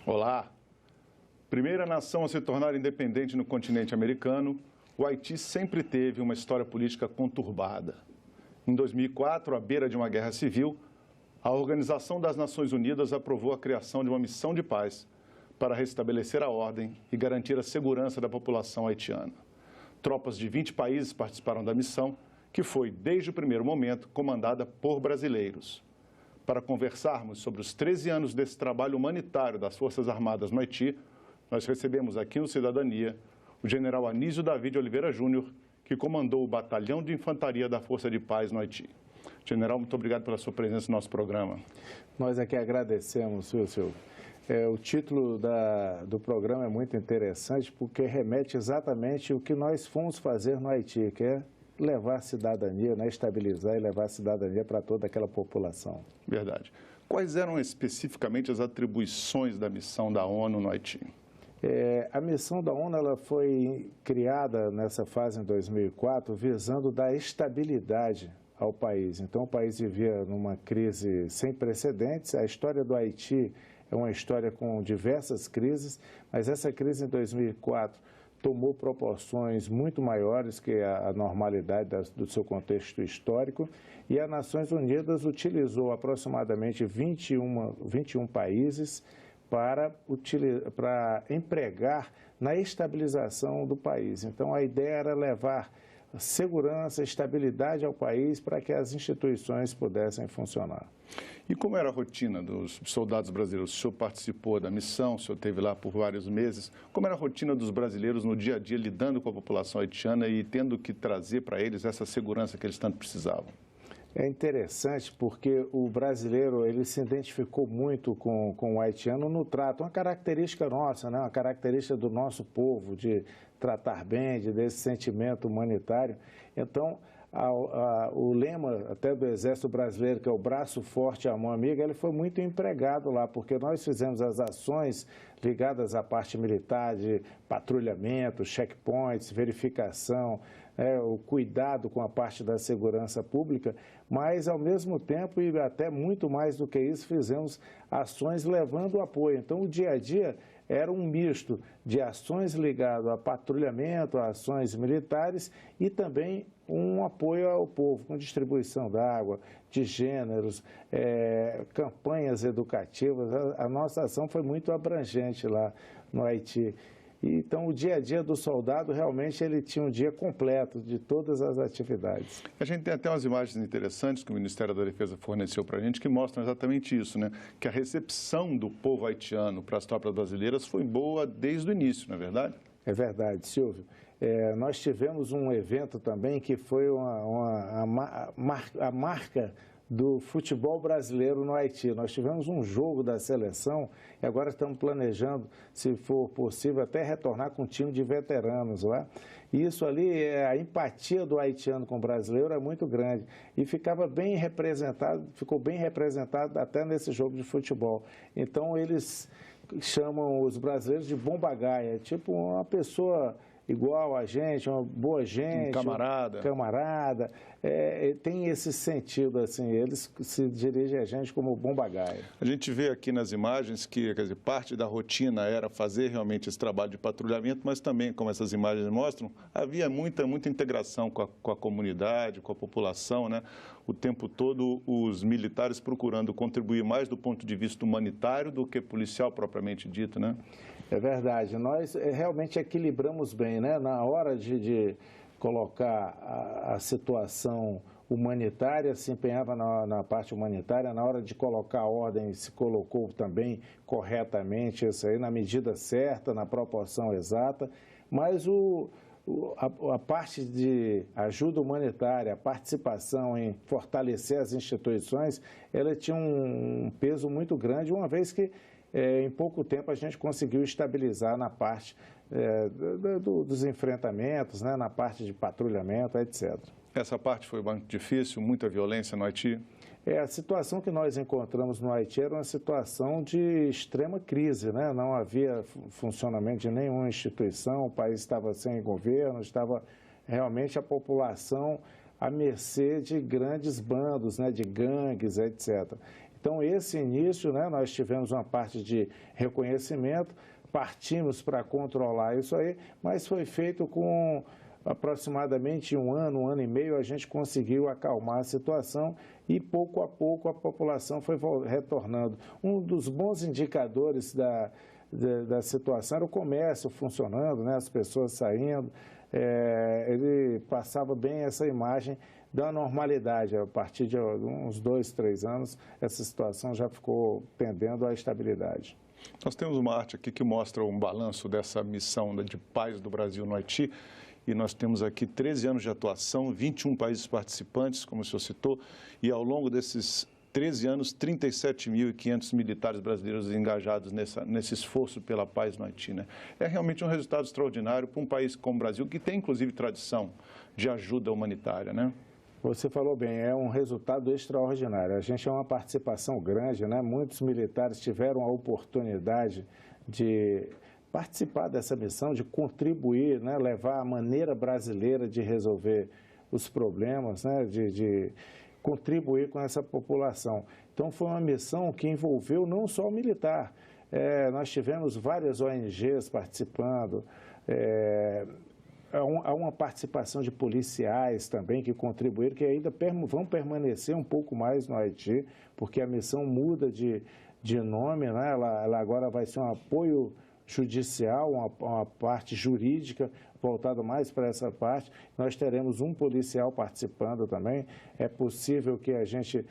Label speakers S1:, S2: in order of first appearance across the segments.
S1: Olá! Primeira nação a se tornar independente no continente americano, o Haiti sempre teve uma história política conturbada. Em 2004, à beira de uma guerra civil, a Organização das Nações Unidas aprovou a criação de uma missão de paz para restabelecer a ordem e garantir a segurança da população haitiana. Tropas de 20 países participaram da missão, que foi, desde o primeiro momento, comandada por brasileiros. Para conversarmos sobre os 13 anos desse trabalho humanitário das Forças Armadas no Haiti, nós recebemos aqui no Cidadania o general Anísio Davi de Oliveira Júnior, que comandou o Batalhão de Infantaria da Força de Paz no Haiti. General, muito obrigado pela sua presença no nosso programa.
S2: Nós aqui agradecemos, Silvio. O título do programa é muito interessante porque remete exatamente o que nós fomos fazer no Haiti, que é levar a cidadania, né, estabilizar e levar a cidadania para toda aquela população.
S1: Verdade. Quais eram especificamente as atribuições da missão da ONU no Haiti?
S2: A missão da ONU ela foi criada nessa fase em 2004 visando dar estabilidade ao país. Então o país vivia numa crise sem precedentes. A história do Haiti é uma história com diversas crises, mas essa crise em 2004 tomou proporções muito maiores que a normalidade do seu contexto histórico e as Nações Unidas utilizou aproximadamente 21 países para empregar na estabilização do país. Então, a ideia era levar segurança, estabilidade ao país para que as instituições pudessem funcionar.
S1: E como era a rotina dos soldados brasileiros? O senhor participou da missão, o senhor esteve lá por vários meses. Como era a rotina dos brasileiros no dia a dia, lidando com a população haitiana e tendo que trazer para eles essa segurança que eles tanto precisavam?
S2: É interessante porque o brasileiro ele se identificou muito com o haitiano no trato, uma característica nossa, né? Uma característica do nosso povo, de tratar bem, desse sentimento humanitário. Então, o lema até do Exército Brasileiro, que é o braço forte, a mão amiga, ele foi muito empregado lá, porque nós fizemos as ações ligadas à parte militar, de patrulhamento, checkpoints, verificação, o cuidado com a parte da segurança pública, mas ao mesmo tempo e até muito mais do que isso, fizemos ações levando apoio. Então o dia a dia era um misto de ações ligadas a patrulhamento, a ações militares e também um apoio ao povo, com distribuição d'água, de gêneros, campanhas educativas. A nossa ação foi muito abrangente lá no Haiti. Então, o dia a dia do soldado, realmente, ele tinha um dia completo de todas as atividades.
S1: A gente tem até umas imagens interessantes que o Ministério da Defesa forneceu para a gente que mostram exatamente isso, né? Que a recepção do povo haitiano para as tropas brasileiras foi boa desde o início, não é verdade?
S2: É verdade, Silvio. Nós tivemos um evento também que foi a marca do futebol brasileiro no Haiti. Nós tivemos um jogo da seleção e agora estamos planejando, se for possível, até retornar com um time de veteranos lá. E isso ali, a empatia do haitiano com o brasileiro é muito grande e ficou bem representado até nesse jogo de futebol. Então eles chamam os brasileiros de bombagaia, tipo uma pessoa igual a gente, uma boa gente. Camarada. Tem esse sentido, assim, eles se dirigem a gente como bombagaia.
S1: A gente vê aqui nas imagens que, quer dizer, parte da rotina era fazer realmente esse trabalho de patrulhamento, mas também, como essas imagens mostram, havia muita integração com a comunidade, com a população, né? O tempo todo os militares procurando contribuir mais do ponto de vista humanitário do que policial propriamente dito, né?
S2: É verdade. Nós realmente equilibramos bem, né? Na hora de colocar a situação humanitária, se empenhava na parte humanitária, na hora de colocar a ordem, se colocou também corretamente, isso aí, na medida certa, na proporção exata, mas a parte de ajuda humanitária, a participação em fortalecer as instituições, ela tinha um peso muito grande, uma vez que em pouco tempo a gente conseguiu estabilizar na parte dos enfrentamentos, né, na parte de patrulhamento, etc.
S1: Essa parte foi muito difícil, muita violência no Haiti?
S2: A situação que nós encontramos no Haiti era uma situação de extrema crise, né? Não havia funcionamento de nenhuma instituição, o país estava sem governo, estava realmente a população à mercê de grandes bandos, né, de gangues, etc. Então, esse início, né, nós tivemos uma parte de reconhecimento, partimos para controlar isso aí, mas foi feito com aproximadamente um ano e meio, a gente conseguiu acalmar a situação e, pouco a pouco, a população foi retornando. Um dos bons indicadores da situação era o comércio funcionando, né, as pessoas saindo. Ele passava bem essa imagem da normalidade. A partir de uns 2, 3 anos, essa situação já ficou tendendo à estabilidade.
S1: Nós temos uma arte aqui que mostra um balanço dessa missão de paz do Brasil no Haiti. E nós temos aqui 13 anos de atuação, 21 países participantes, como o senhor citou, e ao longo desses 13 anos, 37.500 militares brasileiros engajados nesse esforço pela paz no Haiti, né? É realmente um resultado extraordinário para um país como o Brasil, que tem, inclusive, tradição de ajuda humanitária, né?
S2: Você falou bem, é um resultado extraordinário. A gente é uma participação grande, né? Muitos militares tiveram a oportunidade de participar dessa missão, de contribuir, né? Levar a maneira brasileira de resolver os problemas, né? De contribuir com essa população. Então, foi uma missão que envolveu não só o militar. Nós tivemos várias ONGs participando, há uma participação de policiais também que contribuíram, que ainda vão permanecer um pouco mais no Haiti, porque a missão muda de nome, né? Ela agora vai ser um apoio judicial, uma parte jurídica voltada mais para essa parte. Nós teremos um policial participando também. É possível que a gente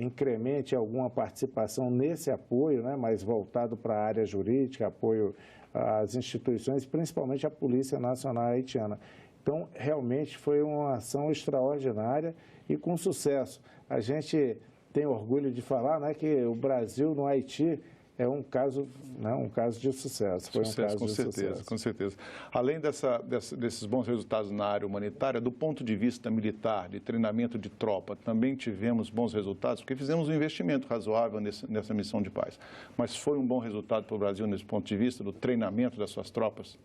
S2: incremente alguma participação nesse apoio, né, mais voltado para a área jurídica, apoio às instituições, principalmente à Polícia Nacional Haitiana. Então, realmente foi uma ação extraordinária e com sucesso. A gente tem orgulho de falar, né, que o Brasil no Haiti é um caso, né, um caso de sucesso. Foi
S1: Sucesso,
S2: um caso
S1: com
S2: de
S1: certeza,
S2: sucesso.
S1: com certeza. Além desses bons resultados na área humanitária, do ponto de vista militar, de treinamento de tropa, também tivemos bons resultados, porque fizemos um investimento razoável nessa missão de paz. Mas foi um bom resultado para o Brasil nesse ponto de vista do treinamento das suas tropas?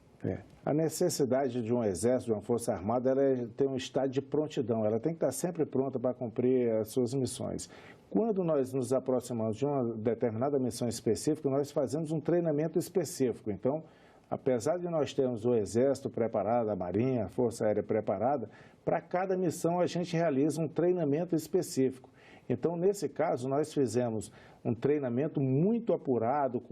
S2: A necessidade de um exército, de uma força armada, ela tem um estado de prontidão, ela tem que estar sempre pronta para cumprir as suas missões. Quando nós nos aproximamos de uma determinada missão específica, nós fazemos um treinamento específico. Então, apesar de nós termos o Exército preparado, a Marinha, a Força Aérea preparada, para cada missão a gente realiza um treinamento específico. Então, nesse caso, nós fizemos um treinamento muito apurado,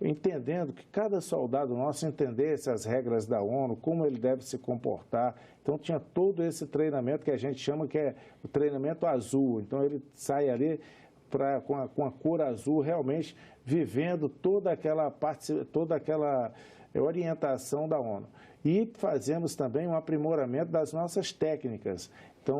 S2: entendendo que cada soldado nosso entendesse as regras da ONU, como ele deve se comportar. Então, tinha todo esse treinamento que a gente chama que é o treinamento azul. Então, ele sai ali com a cor azul, realmente vivendo toda aquela orientação da ONU. E fazemos também um aprimoramento das nossas técnicas. Então,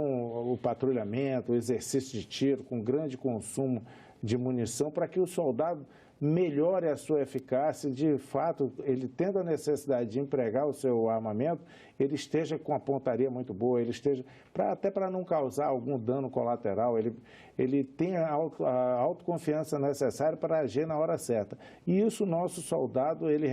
S2: o patrulhamento, o exercício de tiro com grande consumo de munição, para que o soldado melhore a sua eficácia, de fato, ele tendo a necessidade de empregar o seu armamento, ele esteja com a pontaria muito boa, ele esteja, até para não causar algum dano colateral, ele tenha a autoconfiança necessária para agir na hora certa. E isso, o nosso soldado, ele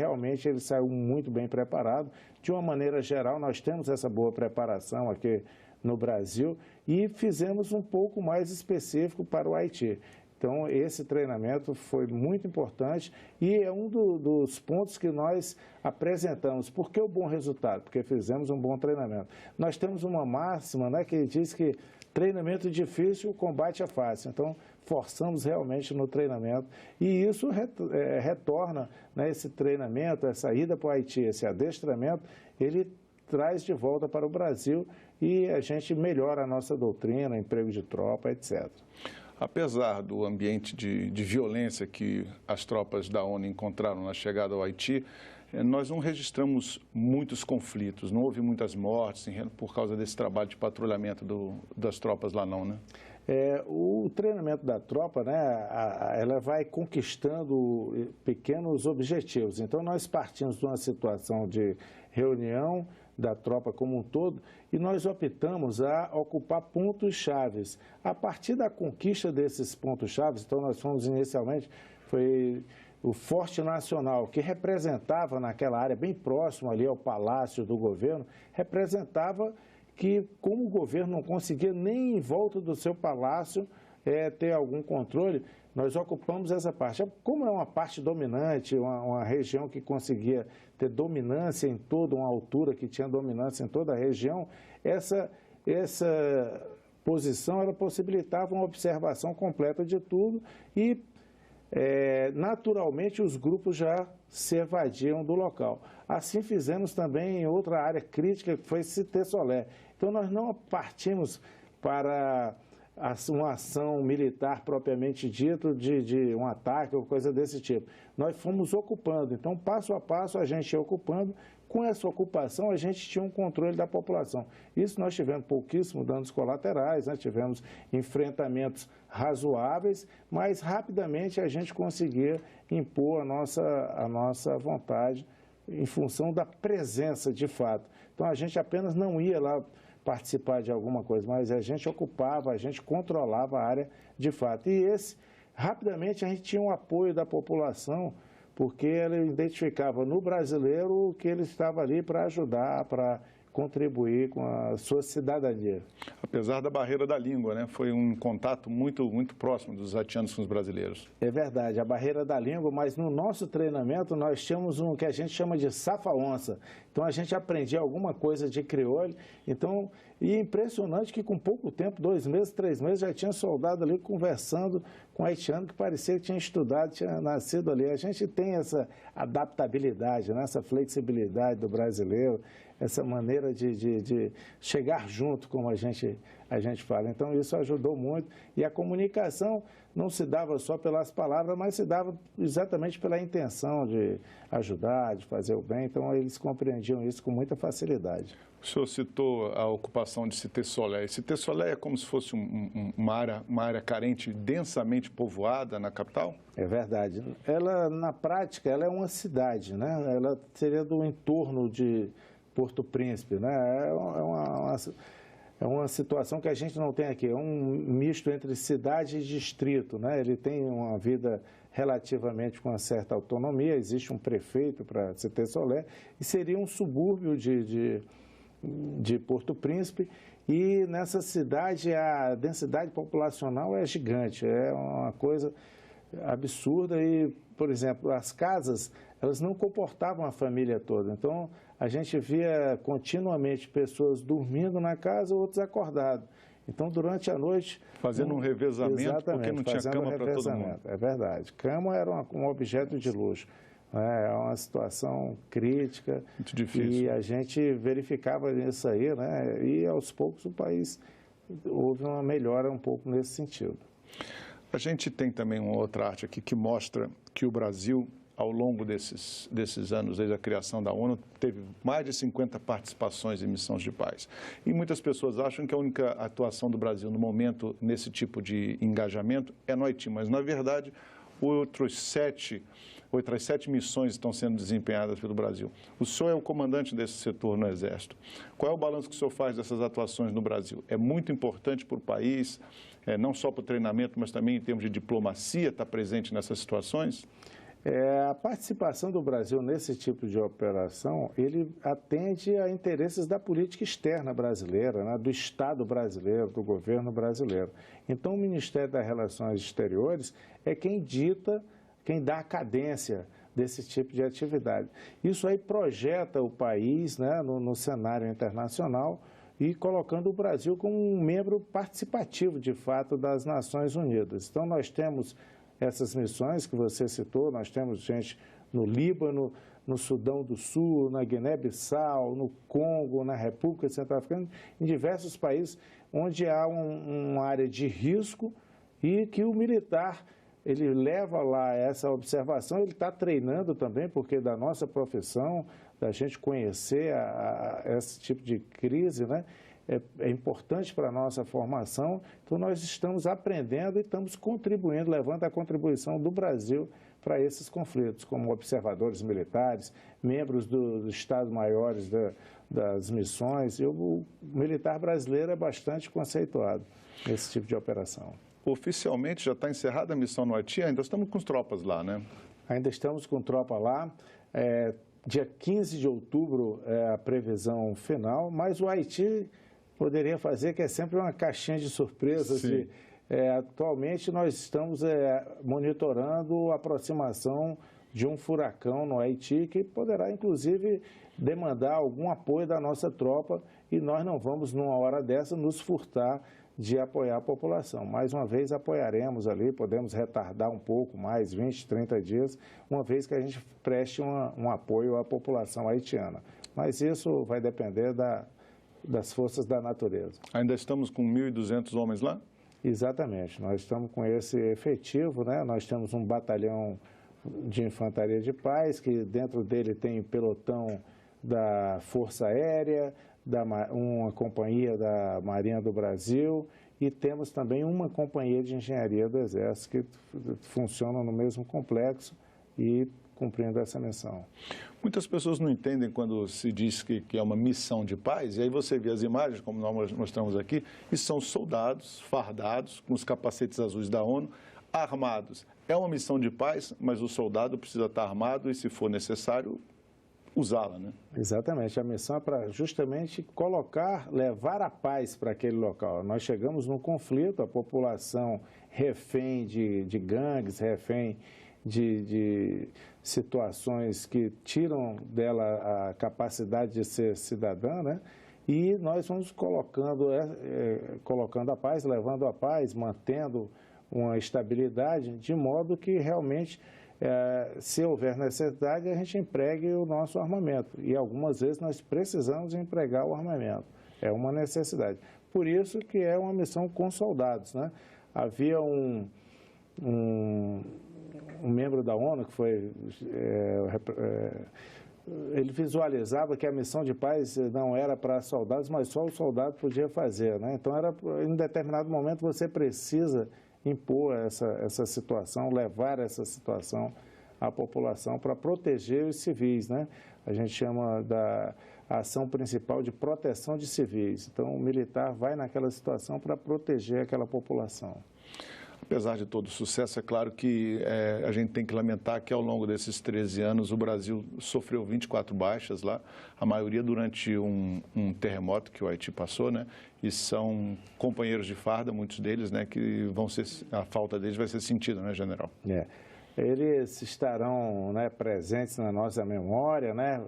S2: saiu muito bem preparado. De uma maneira geral, nós temos essa boa preparação aqui no Brasil e fizemos um pouco mais específico para o Haiti. Então, esse treinamento foi muito importante e é um dos pontos que nós apresentamos. Por que o bom resultado? Porque fizemos um bom treinamento. Nós temos uma máxima, né, que diz que treinamento difícil, combate é fácil. Então, forçamos realmente no treinamento e isso retorna, né, esse treinamento, essa ida para o Haiti, esse adestramento, ele traz de volta para o Brasil e a gente melhora a nossa doutrina, emprego de tropa, etc.
S1: Apesar do ambiente de violência que as tropas da ONU encontraram na chegada ao Haiti, nós não registramos muitos conflitos, não houve muitas mortes por causa desse trabalho de patrulhamento das tropas lá não, né?
S2: O treinamento da tropa, né, ela vai conquistando pequenos objetivos. Então, nós partimos de uma situação de reunião da tropa como um todo e nós optamos a ocupar pontos chaves. A partir da conquista desses pontos chaves, então nós fomos inicialmente, foi o Forte Nacional, que representava naquela área bem próximo ali ao Palácio do Governo, representava que como o governo não conseguia nem em volta do seu palácio ter algum controle, nós ocupamos essa parte. Como é uma parte dominante, uma região que conseguia ter dominância em toda uma altura, que tinha dominância em toda a região, essa posição ela possibilitava uma observação completa de tudo e, naturalmente, os grupos já se evadiam do local. Assim fizemos também em outra área crítica, que foi Cité Solé. Então, nós não partimos para uma ação militar propriamente dita, de um ataque ou coisa desse tipo. Nós fomos ocupando. Então, passo a passo, a gente ia ocupando. Com essa ocupação, a gente tinha um controle da população. Isso nós tivemos pouquíssimos danos colaterais, né? Tivemos enfrentamentos razoáveis, mas rapidamente a gente conseguia impor a nossa vontade em função da presença de fato. Então, a gente apenas não ia lá participar de alguma coisa, mas a gente ocupava, a gente controlava a área de fato. E rapidamente a gente tinha um apoio da população, porque ela identificava no brasileiro que ele estava ali para ajudar, para contribuir com a sua cidadania.
S1: Apesar da barreira da língua, né? Foi um contato muito próximo dos haitianos com os brasileiros.
S2: É verdade, a barreira da língua, mas no nosso treinamento nós tínhamos um que a gente chama de safa-onça. Então a gente aprendia alguma coisa de crioulo. Então, e é impressionante que com pouco tempo, 2 meses, 3 meses, já tinha soldado ali conversando com haitiano que parecia que tinha estudado, tinha nascido ali. A gente tem essa adaptabilidade, né? Essa flexibilidade do brasileiro, essa maneira de chegar junto, como a gente fala. Então, isso ajudou muito. E a comunicação não se dava só pelas palavras, mas se dava exatamente pela intenção de ajudar, de fazer o bem. Então, eles compreendiam isso com muita facilidade.
S1: O senhor citou a ocupação de Cité Solé. Cité Solé é como se fosse uma área carente, densamente povoada na capital?
S2: É verdade. Ela, na prática, ela é uma cidade, né? Ela seria do entorno de Porto Príncipe, né? É uma situação que a gente não tem aqui, é um misto entre cidade e distrito, né? Ele tem uma vida relativamente com uma certa autonomia, existe um prefeito para Cité Solé, e seria um subúrbio de Porto Príncipe, e nessa cidade a densidade populacional é gigante, é uma coisa absurda e, por exemplo, as casas, elas não comportavam a família toda, então a gente via continuamente pessoas dormindo na casa, outros acordados. Então, durante a noite...
S1: Fazendo um revezamento, porque não tinha cama para todo mundo.
S2: É verdade. Cama era um objeto de luxo. É uma situação crítica.
S1: Muito difícil.
S2: E a gente verificava isso aí, né? E, aos poucos, o país houve uma melhora um pouco nesse sentido.
S1: A gente tem também uma outra arte aqui que mostra que o Brasil, ao longo desses anos, desde a criação da ONU, teve mais de 50 participações em missões de paz. E muitas pessoas acham que a única atuação do Brasil no momento nesse tipo de engajamento é no Haiti, mas, na verdade, outras 7 missões estão sendo desempenhadas pelo Brasil. O senhor é o comandante desse setor no Exército. Qual é o balanço que o senhor faz dessas atuações no Brasil? É muito importante para o país, não só para o treinamento, mas também em termos de diplomacia, estar presente nessas situações?
S2: A participação do Brasil nesse tipo de operação, ele atende a interesses da política externa brasileira, né, do Estado brasileiro, do governo brasileiro. Então, o Ministério das Relações Exteriores é quem dita, quem dá a cadência desse tipo de atividade. Isso aí projeta o país, né, no cenário internacional e colocando o Brasil como um membro participativo, de fato, das Nações Unidas. Então, nós temos essas missões que você citou, nós temos gente no Líbano, no Sudão do Sul, na Guiné-Bissau, no Congo, na República Centro-Africana, em diversos países onde há uma área de risco e que o militar, ele leva lá essa observação, ele está treinando também, porque da nossa profissão, da gente conhecer esse tipo de crise, né? É importante para a nossa formação, então nós estamos aprendendo e estamos contribuindo, levando a contribuição do Brasil para esses conflitos, como observadores militares, membros dos Estados-Maiores das missões, e o militar brasileiro é bastante conceituado nesse tipo de operação.
S1: Oficialmente já está encerrada a missão no Haiti, ainda estamos com tropas lá, né?
S2: Ainda estamos com tropa lá. Dia 15 de outubro é a previsão final, mas o Haiti poderia fazer, que é sempre uma caixinha de surpresas, atualmente nós estamos monitorando a aproximação de um furacão no Haiti, que poderá, inclusive, demandar algum apoio da nossa tropa, e nós não vamos, numa hora dessa, nos furtar de apoiar a população. Mais uma vez, apoiaremos ali, podemos retardar um pouco mais, 20, 30 dias, uma vez que a gente preste um apoio à população haitiana. Mas isso vai depender das forças da natureza.
S1: Ainda estamos com 1.200 homens lá?
S2: Exatamente, nós estamos com esse efetivo, né? Nós temos um batalhão de infantaria de paz, que dentro dele tem pelotão da Força Aérea, uma companhia da Marinha do Brasil, e temos também uma companhia de engenharia do Exército que funciona no mesmo complexo e cumprindo essa missão.
S1: Muitas pessoas não entendem quando se diz que é uma missão de paz, e aí você vê as imagens, como nós mostramos aqui, e são soldados fardados, com os capacetes azuis da ONU, armados. É uma missão de paz, mas o soldado precisa estar armado e, se for necessário, usá-la, né?
S2: Exatamente. A missão é para justamente levar a paz para aquele local. Nós chegamos num conflito, a população refém de gangues, refém de situações que tiram dela a capacidade de ser cidadã, né? E nós vamos colocando a paz, levando a paz, mantendo uma estabilidade, de modo que realmente, se houver necessidade, a gente empregue o nosso armamento. E algumas vezes nós precisamos empregar o armamento. É uma necessidade. Por isso que é uma missão com soldados, né? Havia um membro da ONU que foi... ele visualizava que a missão de paz não era para soldados, mas só o soldado podia fazer, né? Então, em determinado momento, você precisa impor essa situação, levar essa situação à população para proteger os civis, né? A gente chama da ação principal de proteção de civis. Então, o militar vai naquela situação para proteger aquela população.
S1: Apesar de todo o sucesso, é claro que a gente tem que lamentar que ao longo desses 13 anos o Brasil sofreu 24 baixas lá, a maioria durante um terremoto que o Haiti passou, né? E são companheiros de farda, muitos deles, né? Que a falta deles vai ser sentida, né, general?
S2: Eles estarão, né, presentes na nossa memória, né?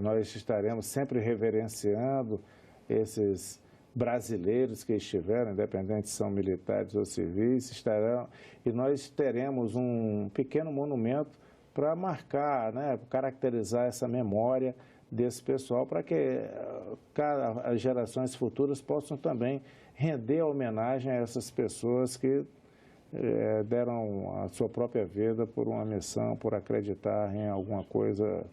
S2: Nós estaremos sempre reverenciando esses brasileiros que estiveram, independente se são militares ou civis, estarão, e nós teremos um pequeno monumento para marcar, né, caracterizar essa memória desse pessoal, para que as gerações futuras possam também render homenagem a essas pessoas que deram a sua própria vida por uma missão, por acreditar em alguma coisa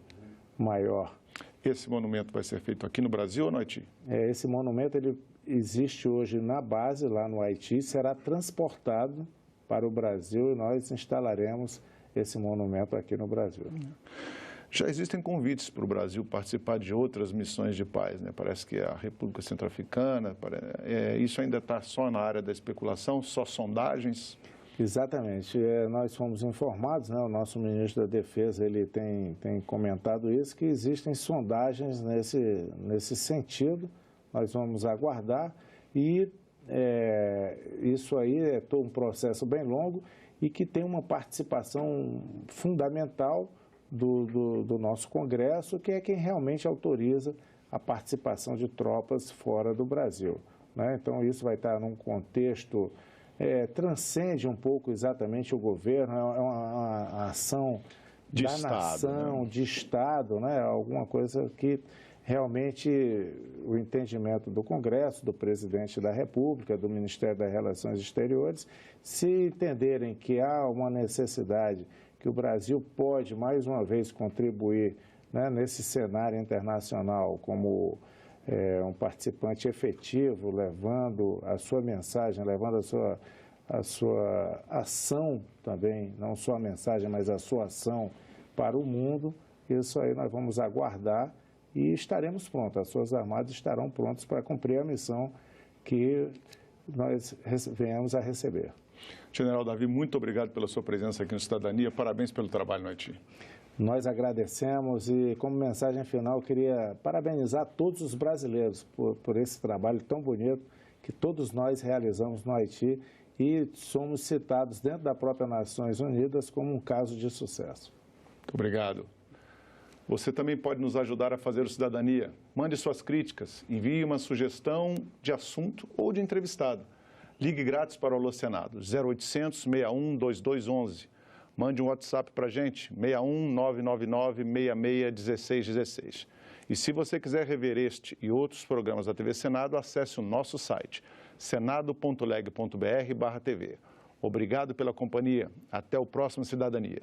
S2: maior.
S1: Esse monumento vai ser feito aqui no Brasil ou no Haiti?
S2: Esse monumento ele existe hoje na base, lá no Haiti, será transportado para o Brasil e nós instalaremos esse monumento aqui no Brasil.
S1: Já existem convites para o Brasil participar de outras missões de paz, né? Parece que a República Centro-Africana, isso ainda está só na área da especulação, só sondagens?
S2: Exatamente. Nós fomos informados, né? O nosso ministro da Defesa ele tem comentado isso, que existem sondagens nesse sentido. Nós vamos aguardar e isso aí é todo um processo bem longo e que tem uma participação fundamental do nosso Congresso, que é quem realmente autoriza a participação de tropas fora do Brasil, né? Então, isso vai estar num contexto... transcende um pouco exatamente o governo, é uma ação
S1: de
S2: da
S1: Estado,
S2: nação,
S1: né?
S2: de Estado, né? Alguma coisa que realmente o entendimento do Congresso, do Presidente da República, do Ministério das Relações Exteriores, se entenderem que há uma necessidade, que o Brasil pode, mais uma vez, contribuir, né, nesse cenário internacional como um participante efetivo, levando a sua mensagem, levando a sua ação também, não só a mensagem, mas a sua ação para o mundo. Isso aí nós vamos aguardar e estaremos prontos, as Forças Armadas estarão prontas para cumprir a missão que nós venhamos a receber.
S1: General Davi, muito obrigado pela sua presença aqui no Cidadania, parabéns pelo trabalho no Haiti.
S2: Nós agradecemos e, como mensagem final, queria parabenizar todos os brasileiros por esse trabalho tão bonito que todos nós realizamos no Haiti e somos citados dentro da própria Nações Unidas como um caso de sucesso.
S1: Muito obrigado. Você também pode nos ajudar a fazer o Cidadania. Mande suas críticas, envie uma sugestão de assunto ou de entrevistado. Ligue grátis para o Alô Senado, 0800 61 2211. Mande um WhatsApp para a gente, 61 999 66 1616. E se você quiser rever este e outros programas da TV Senado, acesse o nosso site, senado.leg.br/tv. Obrigado pela companhia. Até o próximo Cidadania.